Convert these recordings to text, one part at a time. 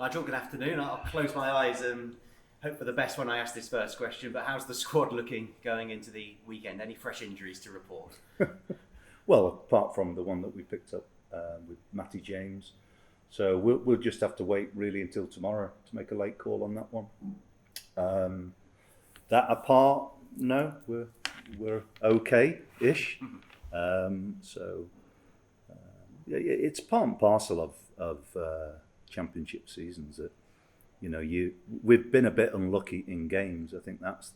Nigel, good afternoon. I'll close my eyes and hope for the best when I ask this first question, but how's the squad looking going into the weekend? Any fresh injuries to report? Well, apart from the one that we picked up with Matty James. So we'll just have to wait really until tomorrow to make a late call on that one. That apart, no, we're okay-ish. It's part and parcel of championship seasons that we've been a bit unlucky in games. I think that's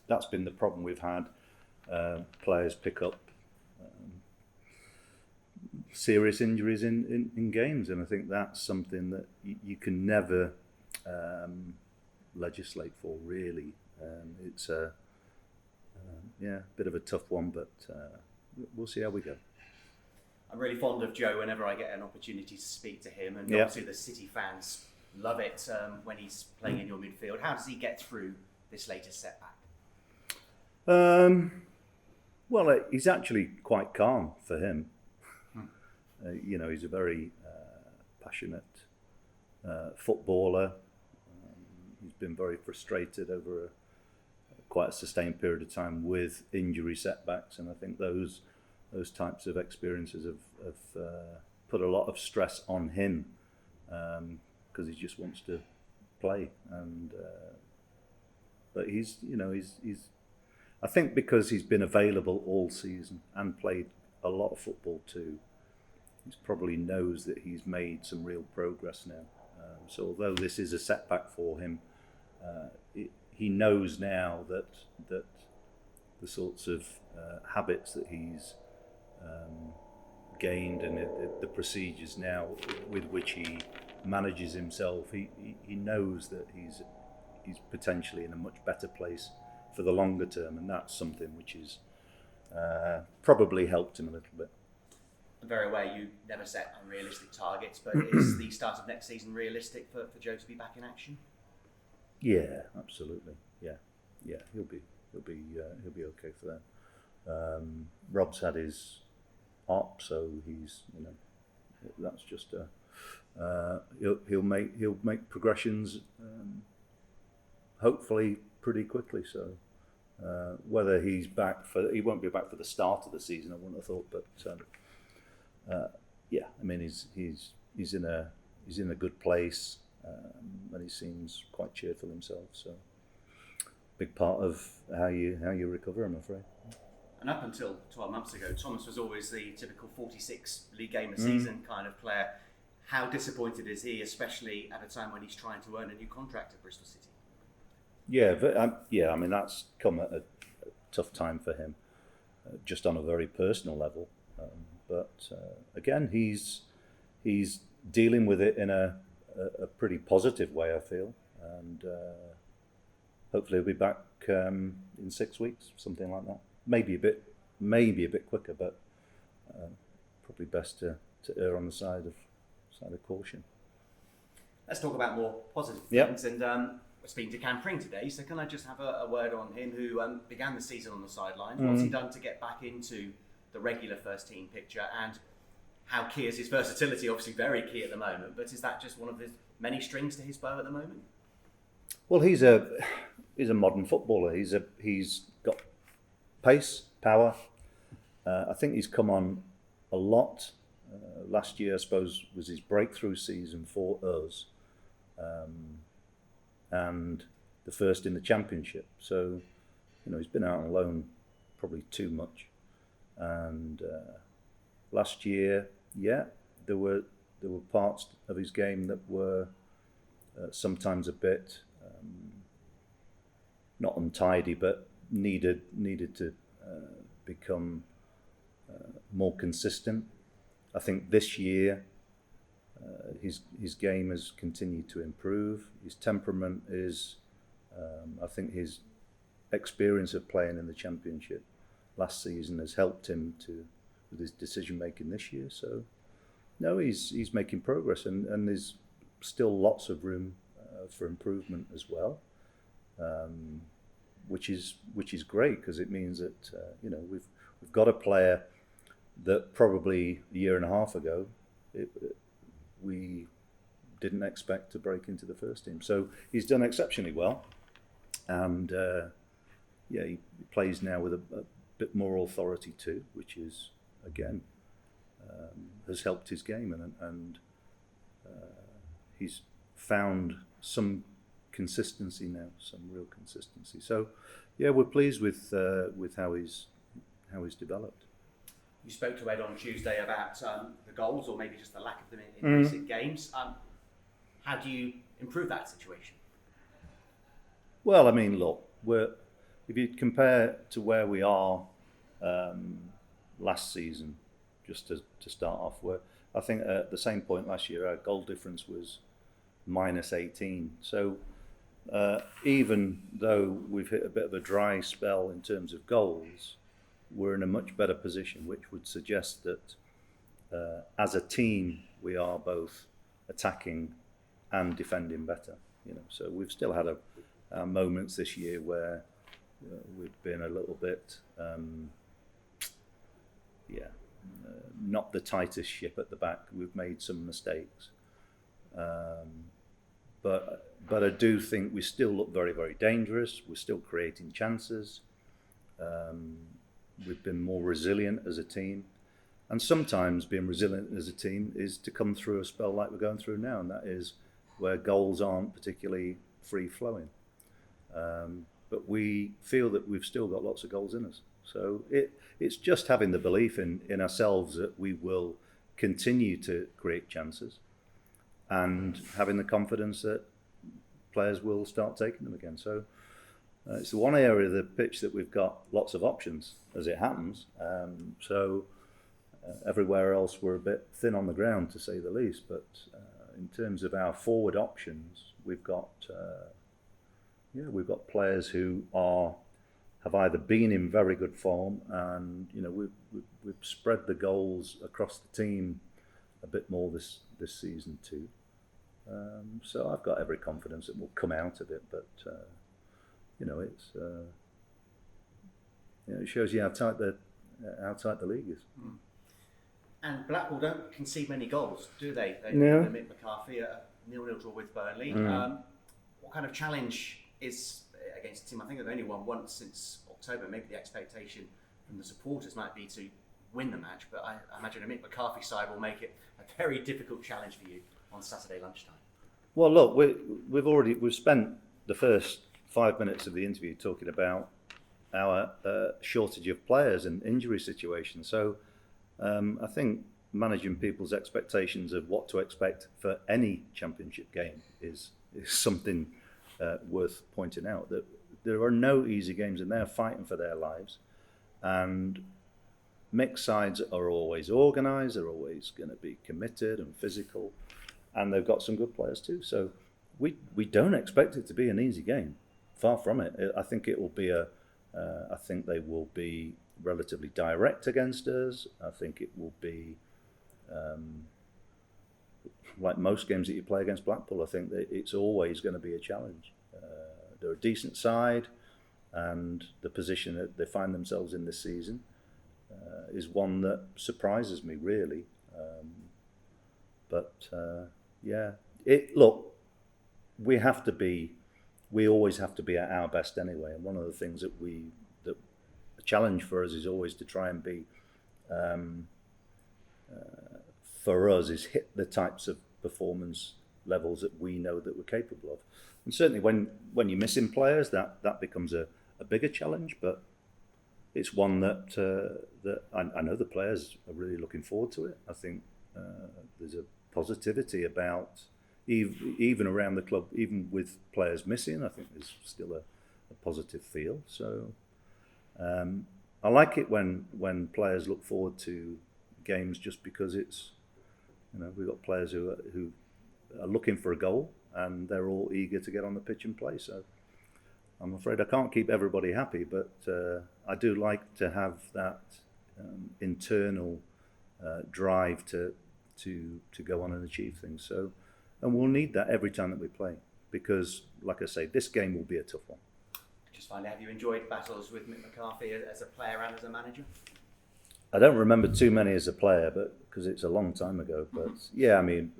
that's been the problem we've had. Players pick up serious injuries in games, and I think that's something that you can never legislate for, really. It's a bit of a tough one, but we'll see how we go. I'm really fond of Joe whenever I get an opportunity to speak to him, and obviously the City fans love it when he's playing in your midfield. How does he get through this latest setback? Well, he's actually quite calm for him. He's a very passionate footballer. He's been very frustrated over quite a sustained period of time with injury setbacks, and I think those types of experiences have put a lot of stress on him because he just wants to play. But he's I think because he's been available all season and played a lot of football too, he probably knows that he's made some real progress now. So although this is a setback for him, he knows now that the sorts of habits that he's gained and the procedures now with which he manages himself, he knows that he's potentially in a much better place for the longer term, and that's something which is probably helped him a little bit. I'm very aware you never set unrealistic targets, but is the start of next season realistic for Joe to be back in action? Yeah, absolutely. Yeah, he'll be okay for that. Rob's had his op, so he's that's just he'll make progressions hopefully pretty quickly. So whether he won't be back for the start of the season, I wouldn't have thought, but he's in a good place, and he seems quite cheerful himself. So big part of how you recover, I'm afraid. And up until 12 months ago, Thomas was always the typical 46 league game a season kind of player. How disappointed is he, especially at a time when he's trying to earn a new contract at Bristol City? Yeah, but that's come at a tough time for him, just on a very personal level. But again, he's dealing with it in a pretty positive way, I feel, and hopefully he'll be back in 6 weeks, something like that. Maybe a bit quicker, but probably best to err on the side of caution. Let's talk about more positive things. And we're speaking to Cam Pring today, so can I just have a word on him, who began the season on the sidelines? What's he done to get back into the regular first team picture, and how key is his versatility? Obviously very key at the moment, but is that just one of the many strings to his bow at the moment? Well, he's a modern footballer. He's got pace, power. I think he's come on a lot. Last year, I suppose, was his breakthrough season for us, and the first in the championship. So, he's been out on loan probably too much. And last year, there were parts of his game that were sometimes a bit not untidy, but needed to become more consistent. I think this year his game has continued to improve. His temperament is, I think his experience of playing in the Championship last season has helped him with his decision making this year. So no, he's making progress, and there's still lots of room for improvement as well. Which is great, because it means that we've got a player that probably a year and a half ago we didn't expect to break into the first team. So he's done exceptionally well, and he plays now with a bit more authority too, which is again has helped his game, and he's found some consistency now, some real consistency. So yeah, we're pleased with how he's developed. You spoke to Ed on Tuesday about the goals, or maybe just the lack of them in recent games. How do you improve that situation? Well, I mean, look, if you compare to where we are last season, just to start off, I think at the same point last year our goal difference was -18. So even though we've hit a bit of a dry spell in terms of goals, we're in a much better position, which would suggest that as a team we are both attacking and defending better. So we've still had our moments this year where we've been a little bit, not the tightest ship at the back. We've made some mistakes, but I do think we still look very, very dangerous. We're still creating chances. We've been more resilient as a team, and sometimes being resilient as a team is to come through a spell like we're going through now, and that is where goals aren't particularly free flowing. But we feel that we've still got lots of goals in us. So it's just having the belief in ourselves that we will continue to create chances, and having the confidence that players will start taking them again. So it's the one area of the pitch that we've got lots of options, as it happens. Everywhere else we're a bit thin on the ground, to say the least. But in terms of our forward options, we've got players who have either been in very good form, and we've spread the goals across the team a bit more this season too. So I've got every confidence that we'll come out of it, but it shows you how tight the league is. And Blackpool don't concede many goals, do they? No. Mick McCarthy, a 0-0 draw with Burnley. What kind of challenge is against a team? I think they've only won once since October. Maybe the expectation from the supporters might be to win the match, but I imagine a Mick McCarthy side will make it a very difficult challenge for you on Saturday lunchtime. Well, look, we've spent the first 5 minutes of the interview talking about our shortage of players and injury situations. So I think managing people's expectations of what to expect for any championship game is something worth pointing out. That there are no easy games, and they're fighting for their lives. And mixed sides are always organised, they're always going to be committed and physical, and they've got some good players too. So we don't expect it to be an easy game. Far from it. I think it will be I think they will be relatively direct against us. I think it will be like most games that you play against Blackpool. I think that it's always going to be a challenge. They're a decent side, and the position that they find themselves in this season is one that surprises me really. Look, we always have to be at our best anyway. And one of the things that a challenge for us is always to try and be, for us, is hit the types of performance levels that we know that we're capable of. And certainly when you're missing players, that becomes a bigger challenge, but it's one that I know the players are really looking forward to it. I think there's a positivity about even around the club, even with players missing. I think there's still a positive feel. So I like it when players look forward to games, just because it's we've got players who are looking for a goal, and they're all eager to get on the pitch and play. So I'm afraid I can't keep everybody happy, but I do like to have that internal drive to go on and achieve things. So, and we'll need that every time that we play, because, like I say, this game will be a tough one. Just finally, have you enjoyed battles with Mick McCarthy as a player and as a manager? I don't remember too many as a player, but because it's a long time ago. But yeah, I mean,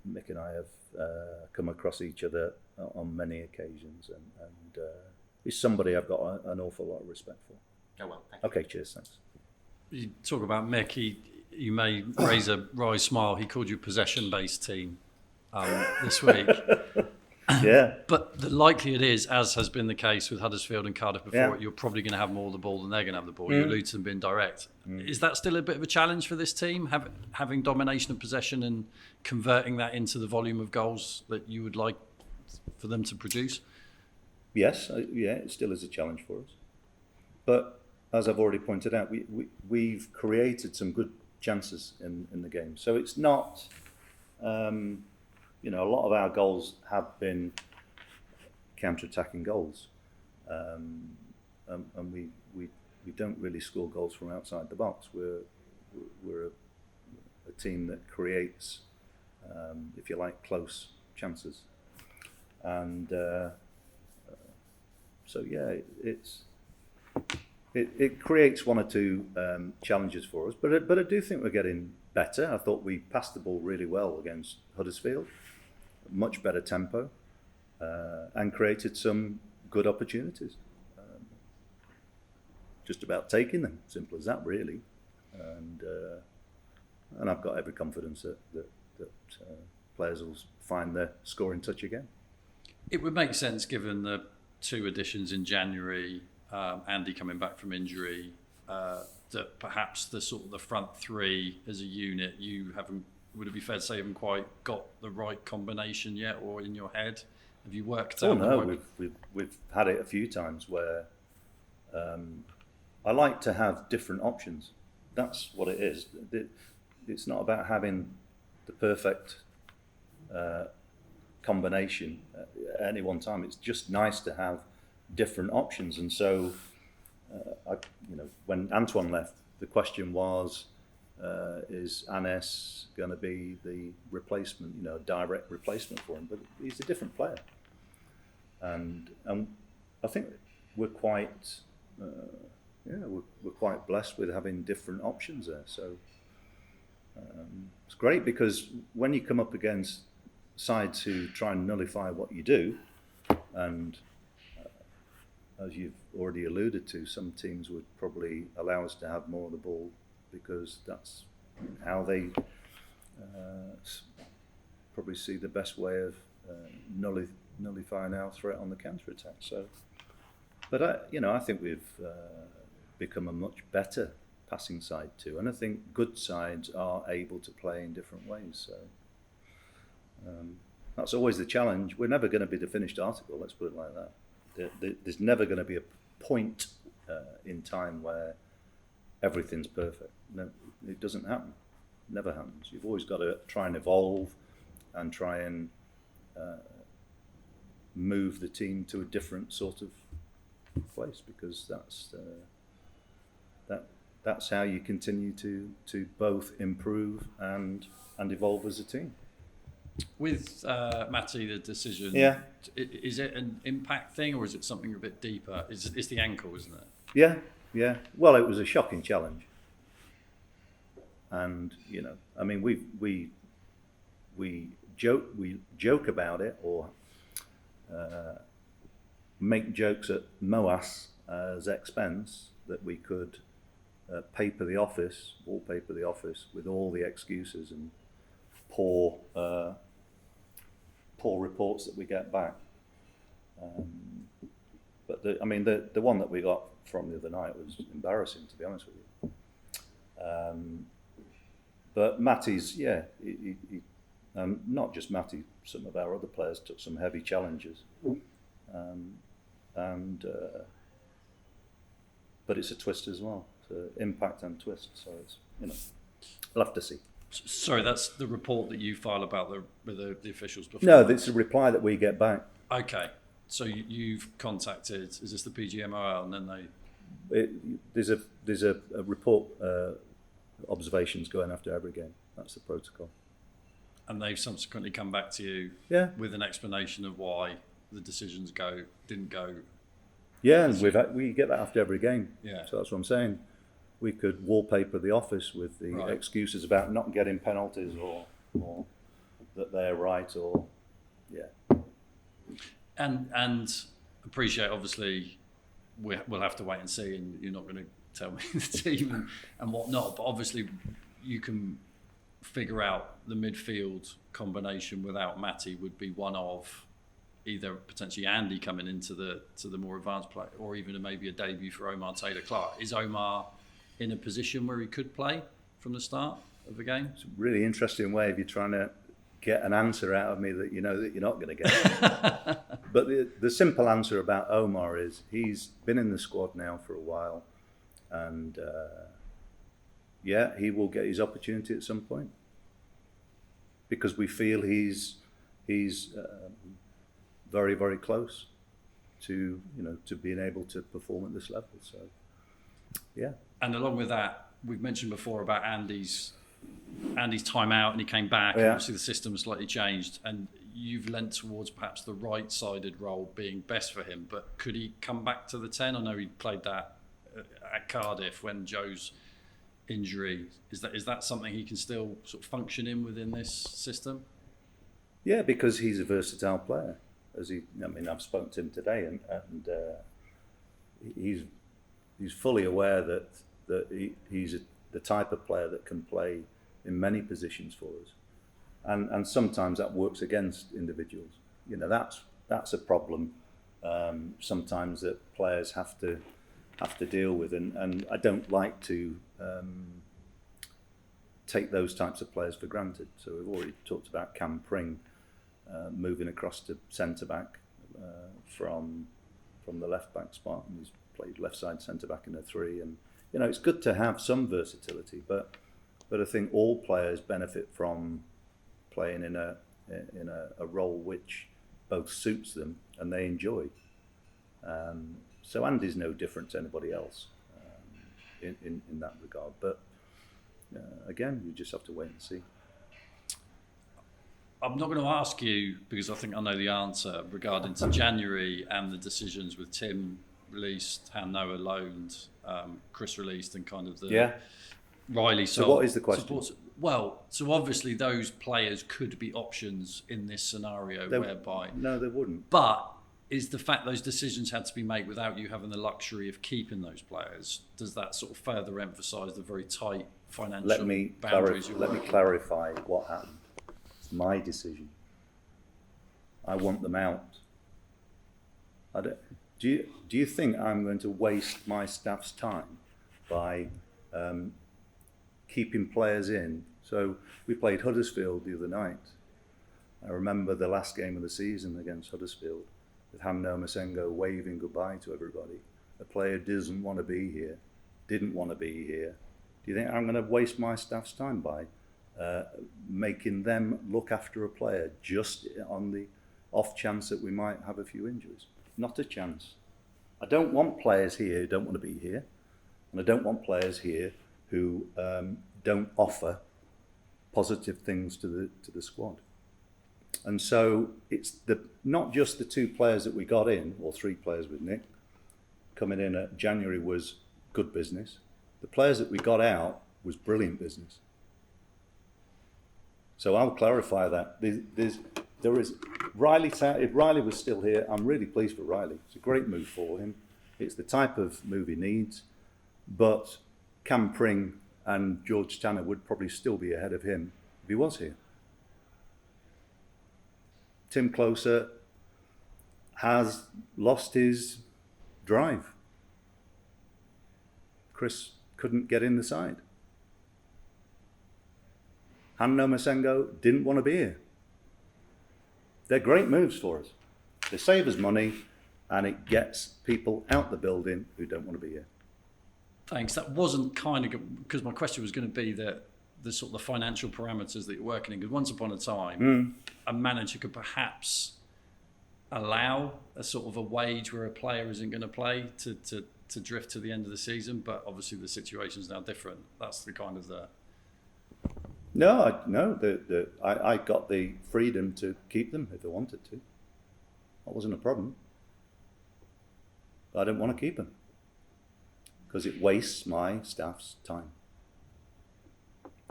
Mick and I have come across each other on many occasions, and he's somebody I've got an awful lot of respect for. Oh well, thank you. Okay, cheers, thanks. You talk about Mick, you may raise a wry smile. He called you possession-based team this week. Yeah. But the likely it is, as has been the case with Huddersfield and Cardiff before, Yeah. you're probably going to have more of the ball than they're going to have the ball. You allude to them being direct. Is that still a bit of a challenge for this team, having domination of possession and converting that into the volume of goals that you would like for them to produce? Yes, yeah, it still is a challenge for us. But as I've already pointed out, we've created some good chances in the game. So it's not, a lot of our goals have been counter-attacking goals. And we don't really score goals from outside the box. We're a team that creates, if you like, close chances. And so yeah, it creates one or two challenges for us, but I do think we're getting better. I thought we passed the ball really well against Huddersfield, much better tempo, and created some good opportunities. Just about taking them, simple as that, really. And I've got every confidence that players will find their scoring touch again. It would make sense, given the 2 additions in January, Andy coming back from injury, that perhaps the front 3 as a unit, would it be fair to say, haven't quite got the right combination yet, or in your head? Have you worked out? Oh no, we've had it a few times where I like to have different options. That's what it is. It's not about having the perfect combination at any one time. It's just nice to have different options. And so, when Antoine left, the question was, is Anes going to be the replacement, direct replacement for him? But he's a different player, and I think we're quite, we're quite blessed with having different options there. So it's great, because when you come up against sides who try and nullify what you do, and as you've already alluded to, some teams would probably allow us to have more of the ball because that's how they probably see the best way of nullifying our threat on the counter-attack. So, but I think we've become a much better passing side too, and I think good sides are able to play in different ways. So that's always the challenge. We're never going to be the finished article, let's put it like that. There's never going to be a point in time where everything's perfect. No, it doesn't happen. It never happens. You've always got to try and evolve and try and move the team to a different sort of place, because that's how you continue to both improve and evolve as a team. With Matty, the decision, is it an impact thing, or is it something a bit deeper? It's the ankle, isn't it? Yeah. Well, it was a shocking challenge, and I mean, we joke about it, or make jokes at Moas's expense that we could wallpaper the office with all the excuses and poor reports that we get back. But the one that we got from the other night was embarrassing, to be honest with you. But Matty's, not just Matty, some of our other players took some heavy challenges. But it's a twist as well, so impact and twist. So it's, we'll have to see. Sorry, that's the report that you file about with the officials before? No, it's a reply that we get back. Okay, so you've contacted, is this the PGMOL, and then they... There's a report, observations going after every game. That's the protocol. And they've subsequently come back to you with an explanation of why the decisions didn't go. Yeah, and we get that after every game. Yeah. So that's what I'm saying. we could wallpaper the office with the Right. excuses about not getting penalties or that they're right or yeah. And appreciate, obviously, we'll have to wait and see, and you're not going to tell me the team and whatnot, but obviously you can figure out the midfield combination without Matty would be one of either potentially Andy coming into the more advanced play, or even maybe a debut for Omar Taylor-Clark. Is Omar in a position where he could play from the start of the game? It's a really interesting way of you trying to get an answer out of me that you know that you're not going to get. But the simple answer about Omar is he's been in the squad now for a while, and yeah, he will get his opportunity at some point because we feel he's very, very close to to being able to perform at this level. So yeah. And along with that, we've mentioned before about Andy's time out, and he came back. And obviously, the system slightly changed, and you've lent towards perhaps the right-sided role being best for him. But could he come back to the 10? I know he played that at Cardiff when Joe's injury. Is that something he can still sort of function in within this system? Yeah, because he's a versatile player. I've spoken to him today, and he's fully aware that he's the type of player that can play in many positions for us, and sometimes that works against individuals. That's a problem sometimes that players have to deal with, and I don't like to take those types of players for granted. So we've already talked about Cam Pring moving across to centre back from the left back spot, and he's played left side centre back in a 3, and it's good to have some versatility, but I think all players benefit from playing in a role which both suits them and they enjoy. So Andy's no different to anybody else in that regard. But again, you just have to wait and see. I'm not going to ask you, because I think I know the answer, regarding to January and the decisions with Tim released, how Noah loaned, Chris released, and kind of the Riley. So what is the question? Well, so obviously those players could be options in this scenario whereby... No, they wouldn't. But is the fact those decisions had to be made without you having the luxury of keeping those players, does that sort of further emphasise the very tight financial boundaries? Let me clarify what happened. It's my decision. I want them out. Do you think I'm going to waste my staff's time by keeping players in? So we played Huddersfield the other night. I remember the last game of the season against Huddersfield with Hamno Masengo waving goodbye to everybody. A player didn't want to be here. Do you think I'm going to waste my staff's time by making them look after a player just on the off chance that we might have a few injuries? Not a chance. I don't want players here who don't want to be here, and I don't want players here who don't offer positive things to the squad. And so it's not just the 2 players that we got in, or 3 players with Nick coming in at January was good business. The players that we got out was brilliant business. So I'll clarify that. There is Riley. If Riley was still here, I'm really pleased for Riley. It's a great move for him. It's the type of move he needs. But Cam Pring and George Tanner would probably still be ahead of him if he was here. Tim Closer has lost his drive. Chris couldn't get in the side. Hanno Masengo didn't want to be here. They're great moves for us. They save us money, and it gets people out the building who don't want to be here. Thanks. That wasn't kind of, because my question was going to be that the sort of the financial parameters that you're working in. Because once upon a time, a manager could perhaps allow a sort of a wage where a player isn't going to play to drift to the end of the season. But obviously the situation is now different. That's the kind of the... No. I got the freedom to keep them if I wanted to. That wasn't a problem. But I didn't want to keep them because it wastes my staff's time.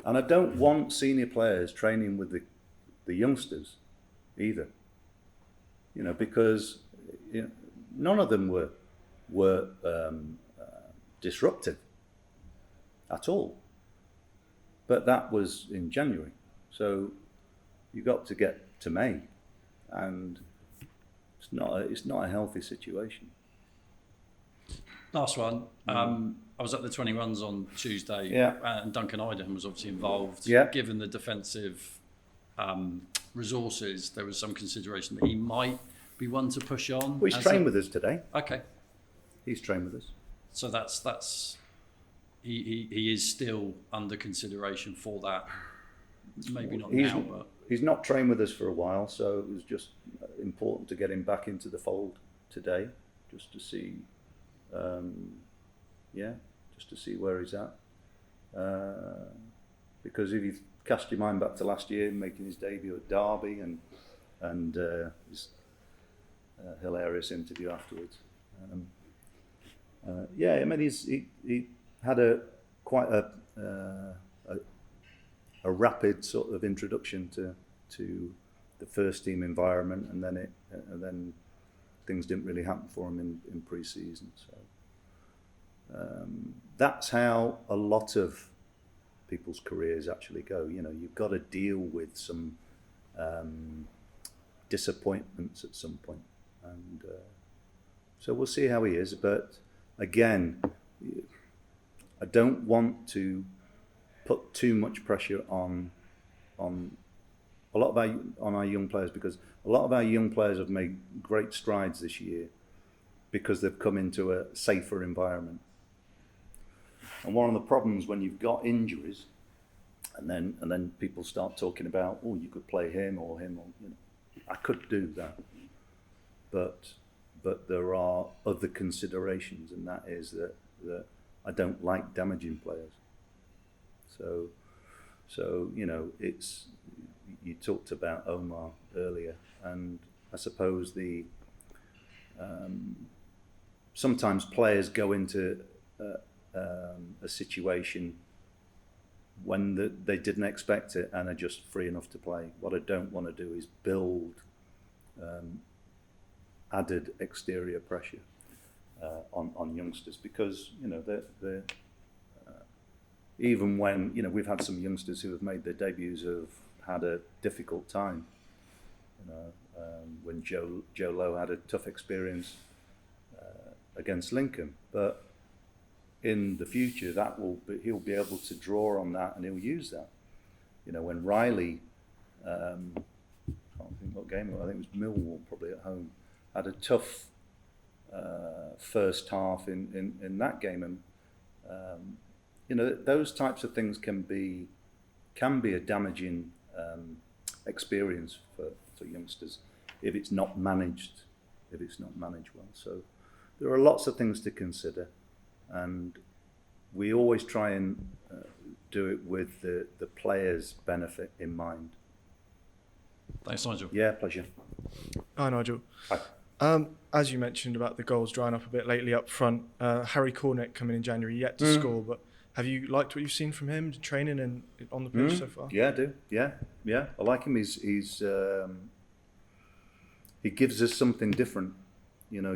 And I don't want senior players training with the youngsters either, because none of them were disruptive at all. But that was in January, so you got to get to May, and it's not a healthy situation. Last one. I was at the 21s on Tuesday, and Duncan Idahan was obviously involved. Yeah. Given the defensive resources, there was some consideration that he might be one to push on. Well, he's trained with us today. Okay. He's trained with us. So that's he is still under consideration for that. Maybe not now, but he's not trained with us for a while, so it was just important to get him back into the fold today, just to see, just to see where he's at. Because if you cast your mind back to last year, making his debut at Derby and his hilarious interview afterwards. I mean, he had quite a rapid sort of introduction to the first team environment, and then things didn't really happen for him in pre-season. So that's how a lot of people's careers actually go. You've got to deal with some disappointments at some point, and so we'll see how he is. But again, I don't want to put too much pressure on a lot of our young players, because a lot of our young players have made great strides this year because they've come into a safer environment. And one of the problems when you've got injuries, and then people start talking about, oh, you could play him or I could do that, but there are other considerations, and that is that I don't like damaging players. So it's, you talked about Omar earlier, and I suppose sometimes players go into a situation when they didn't expect it and are just free enough to play. What I don't want to do is build added exterior pressure on youngsters, because they're even when we've had some youngsters who have made their debuts who have had a difficult time. When Joe Lowe had a tough experience against Lincoln, but in the future he'll be able to draw on that, and he'll use that. When Riley, I can't think what game, I think it was Millwall probably at home, had a tough first half in that game, and those types of things can be a damaging experience for youngsters if it's not managed well. So there are lots of things to consider, and we always try and do it with the player's benefit in mind. Thanks, Nigel. Yeah, pleasure. Hi, Nigel. Hi. As you mentioned about the goals drying up a bit lately up front, Harry Cornick coming in January, yet to score, but have you liked what you've seen from him training and on the pitch so far? Yeah, I do. Yeah. I like him. He gives us something different.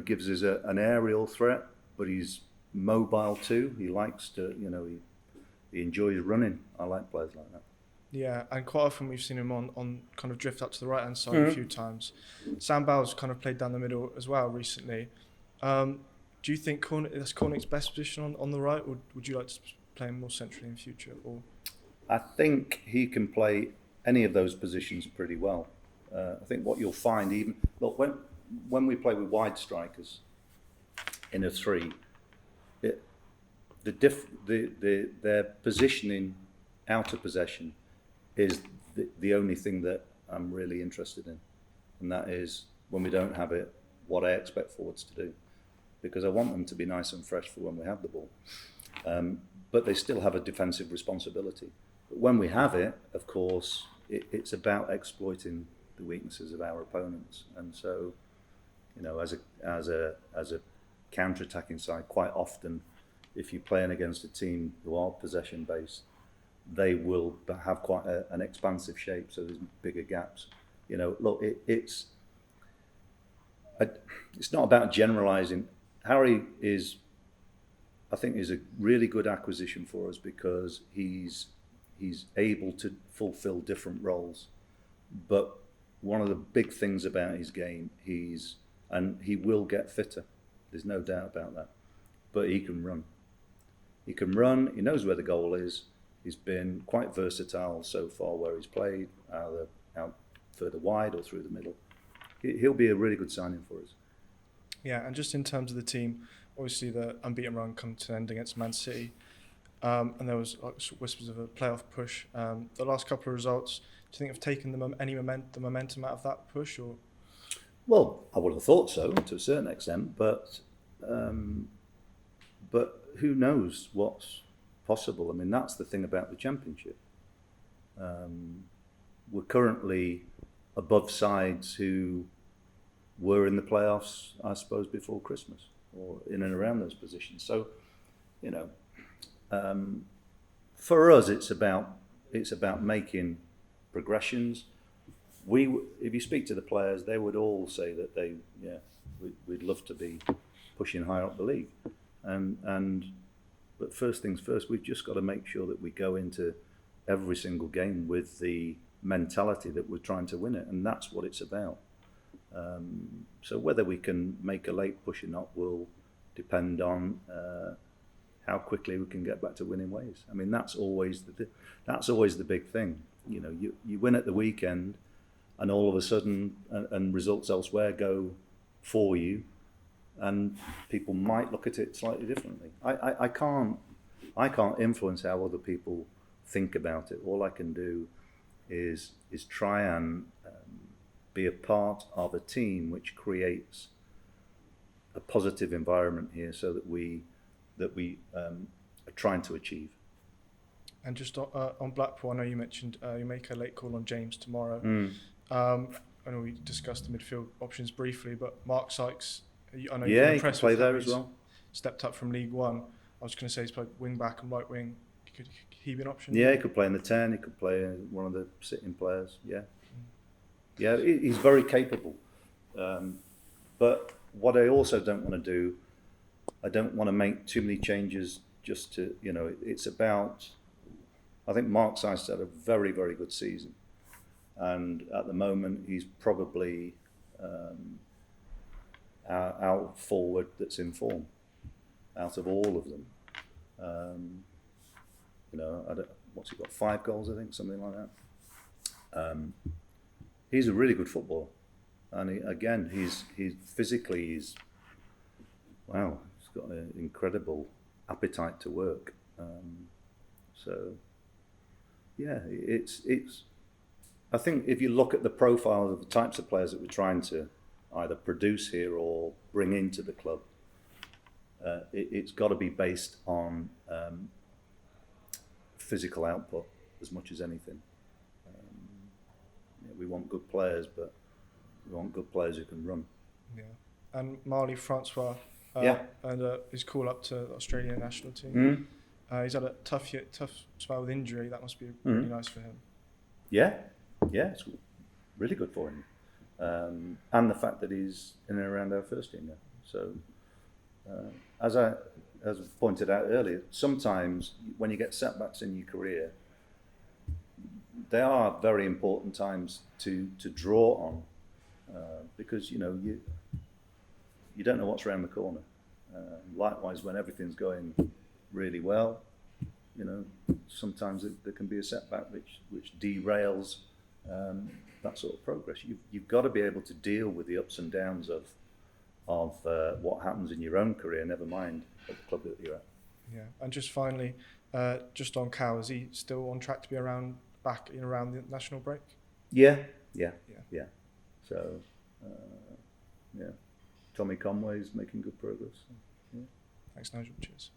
Gives us an aerial threat, but he's mobile too. He likes to, he enjoys running. I like players like that. Yeah, and quite often we've seen him on kind of drift up to the right-hand side a few times. Sam Bowles kind of played down the middle as well recently. Do you think that's Cornick's best position on the right, or would you like to play him more centrally in future? Or I think he can play any of those positions pretty well. I think what you'll find, when we play with wide strikers in a three, their positioning out of possession is the only thing that I'm really interested in, and that is when we don't have it, what I expect forwards to do, because I want them to be nice and fresh for when we have the ball, but they still have a defensive responsibility. But when we have it, of course, it's about exploiting the weaknesses of our opponents, and so as a counter-attacking side, quite often if you're playing against a team who are possession based, they will have quite an expansive shape, so there's bigger gaps. You know, look, it's not about generalising. Harry is, I think, is a really good acquisition for us because he's able to fulfil different roles. But one of the big things about his game, and he will get fitter. There's no doubt about that. But he can run. He can run. He knows where the goal is. He's been quite versatile so far where he's played, out further wide or through the middle. He'll be a really good signing for us. Yeah, and just in terms of the team, obviously the unbeaten run come to an end against Man City, and there was whispers of a playoff push. The last couple of results, do you think have taken the momentum out of that push, or? Well, I would have thought so to a certain extent, but who knows what's possible? I mean, that's the thing about the Championship. We're currently above sides who were in the playoffs, I suppose, before Christmas, or in and around those positions. So, you know, for us, it's about making progressions. If you speak to the players, they would all say that we'd love to be pushing higher up the league, but first things first, we've just got to make sure that we go into every single game with the mentality that we're trying to win it, and that's what it's about. So whether we can make a late push or not will depend on how quickly we can get back to winning ways. I mean, that's always the big thing. You know, you win at the weekend, and all of a sudden, and results elsewhere go for you, and people might look at it slightly differently. I can't influence how other people think about it. All I can do is try and be a part of a team which creates a positive environment here, so that we are trying to achieve. And just on Blackpool, I know you mentioned you make a late call on James tomorrow. I know we discussed the midfield options briefly, but Mark Sykes, I know you've been impressed he can play with there how as well. Stepped up from League One. I was going to say he's played wing back and right wing. Could he be an option? Yeah, he could play in the 10. He could play one of the sitting players. Yeah, yeah, he's very capable. But what I also don't want to do, I don't want to make too many changes just to, you know, it's about, I think Mark Sykes had a very, very good season. And at the moment, he's probably our forward that's in form out of all of them. You know, what's he got? 5 goals, I think, something like that. He's a really good footballer, and he's physically, wow, he's got an incredible appetite to work. So, yeah, it's. I think if you look at the profile of the types of players that we're trying to either produce here or bring into the club, it's got to be based on physical output as much as anything. We want good players, but we want good players who can run. Yeah, and Marley Francois, and his call up to the Australian national team. He's had a tough spell with injury. That must be really nice for him. Yeah, it's really good for him, and the fact that he's in and around our first team now. So, as was pointed out earlier, sometimes when you get setbacks in your career, they are very important times to draw on, because you know you don't know what's around the corner. Likewise, when everything's going really well, you know, sometimes there can be a setback which derails that sort of progress. You've got to be able to deal with the ups and downs of what happens in your own career, never mind at the club that you're at. Yeah, and just finally, just on Cow, is he still on track to be back around the national break? Yeah. So, Tommy Conway's making good progress. So, yeah. Thanks, Nigel. Cheers.